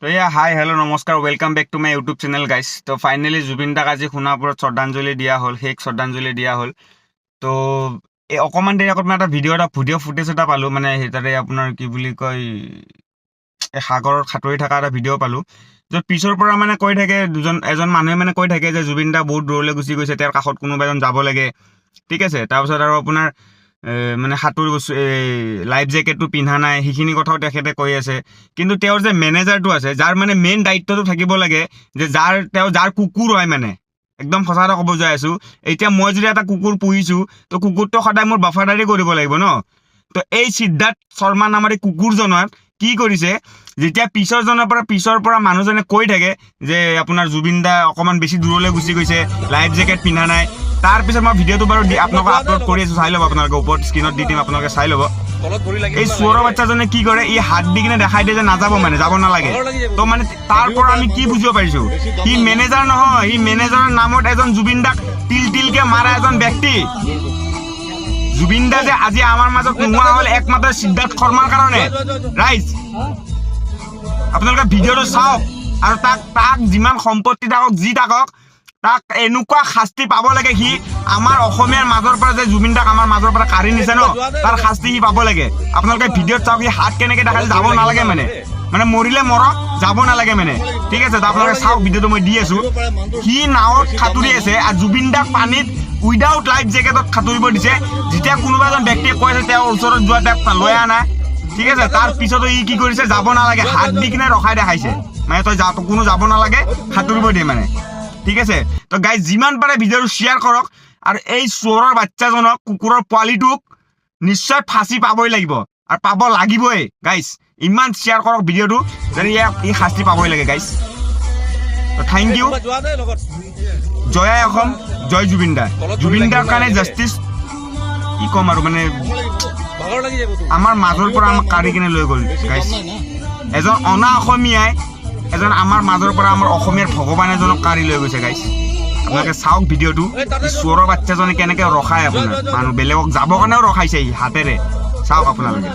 So yeah, hi, hello, namaskar, welcome back to my YouTube channel, guys. So finally, Zubin Daq আজি শুনাপুৰত শ্ৰদ্ধাঞ্জলি দিয়া হ'ল, শেষ শ্ৰদ্ধাঞ্জলি দিয়া হ'ল। তো এই অকমান দেৰি আগত মই এটা ভিডিঅ' ফুটেজ এটা পালোঁ, মানে তাতে আপোনাৰ কি বুলি কয় সাগৰত সাঁতুৰি থকা এটা ভিডিঅ' পালোঁ, য'ত পিছৰ পৰা মানে কৈ থাকে এজন মানুহে মানে কৈ থাকে যে জুবিন দা বহুত দূৰলৈ গুচি গৈছে, তেওঁৰ কাষত কোনোবা এজন যাব লাগে, ঠিক আছে। তাৰপিছত আৰু আপোনাৰ মানে সাঁতুৰ লাইফ জেকেটটো পিন্ধা নাই, সেইখিনি কথাও তেখেতে কৈ আছে। কিন্তু তেওঁৰ যে মেনেজাৰটো আছে, যাৰ মানে মেইন দায়িত্বটো থাকিব লাগে, যে যাৰ কুকুৰ হয়, মানে একদম সঁচা কথা ক'ব যাই আছোঁ, এতিয়া মই যদি এটা কুকুৰ পুহিছোঁ, তো কুকুৰটো সদায় মোৰ বাফাদাৰী কৰিব লাগিব ন। তো এই সিদ্ধাৰ্থ শৰ্মা নামৰ এই কুকুৰজনৰ কি কৰিছে, যেতিয়া পিছৰ পৰা মানুহজনে কৈ থাকে যে আপোনাৰ জুবিন দা অকণমান বেছি দূৰলৈ গুচি গৈছে, লাইফ জেকেট পিন্ধা নাই, তাৰপিছত মই ভিডিঅ'টো বাৰু আপোনালোকক আপলোড কৰি আছোঁ, চাই ল'ব, আপোনালোকে ওপৰত স্ক্ৰীণত দি দিম, আপোনালোকে চাই ল'ব। এই চোৰৰ বাচ্চাজনে কি কৰে, ই হাত দি কিনে দেখাই দিয়ে যে নাযাব, মানে যাব নালাগে। তো মানে তাৰ পৰা আমি কি বুজিব পাৰিছোঁ, সি মেনেজাৰ নহয়, সি মেনেজাৰৰ নামত এজন জুবিন দাক তিলকে মাৰা এজন ব্যক্তি। জুবিন দা যে আজি আমাৰ মাজত নোহোৱা হ'ল একমাত্ৰ সিদ্ধাৰ্থ শৰ্মাৰ কাৰণে। ৰাইজ, আপোনালোকে ভিডিঅ'টো চাওক আৰু তাক যিমান সম্পত্তি থাকক, যি থাকক, তাক এনেকুৱা শাস্তি পাব লাগে। সি আমাৰ অসমীয়াৰ মাজৰ পৰা যে জুবিন দাক আমাৰ মাজৰ পৰা কাঢ়ি নিছে ন, তাৰ শাস্তি সি পাব লাগে। আপোনালোকে ভিডিঅ'ত চাওক, সি হাত কেনেকৈ দেখাইছে, যাব নালাগে, মানে মৰিলে মৰক, যাব নালাগে, মানে ঠিক আছে। তো আপোনালোকে চাওক, ভিডিঅ'টো মই দি আছোঁ। সি নাৱত সাঁতুৰি আছে আৰু জুবিন দাক পানীত উইদাউট লাইফ জেকেটত সাঁতুৰিব দিছে। যেতিয়া কোনোবা এজন ব্যক্তিয়ে কৈছে তেওঁৰ ওচৰত যোৱা, তেওঁক লৈ আনা, ঠিক আছে। তাৰ পিছতো ই কি কৰিছে, যাব নালাগে, হাত দি কিনে ৰখাই দেখাইছে, মানে তই কোনো যাব নালাগে, সাঁতুৰিব দিয়ে, মানে ঠিক আছে। তো গাইজ, যিমান পাৰে ভিডিঅ'টো শ্বেয়াৰ কৰক, আৰু এই চোৰৰ বাচ্চাজনক, কুকুৰৰ পোৱালিটোক নিশ্চয় ফাঁচি পাবই লাগিব, আৰু পাব লাগিবই। গাইজ, ইমান শ্বেয়াৰ কৰক ভিডিঅ'টো, যেন ই শাস্তি পাবই লাগে। গাইজ, তো থেংক ইউ। জয় অসম, জয় জুবিন দা। জুবিন দাৰ কাৰণে জাষ্টিচ কি ক'ম আৰু, মানে আমাৰ মাজৰ পৰা আমাক কাঢ়ি কিনে লৈ গ'ল। গাইজ, এজন অনা অসমীয়াই আমাৰ মাজৰ পৰা আমাৰ অসমীয়াৰ ভগৱান এজনক কাঢ়ি লৈ গৈছে। গাইজ, আপোনালোকে চাওক ভিডিঅ'টো, চোৰৰ বাচ্চাজনে কেনেকৈ ৰখায় আপোনাৰ মানুহ, বেলেগক যাবৰ কাৰণেও ৰখাইছে সি হাতেৰে, চাওক আপোনালোকে।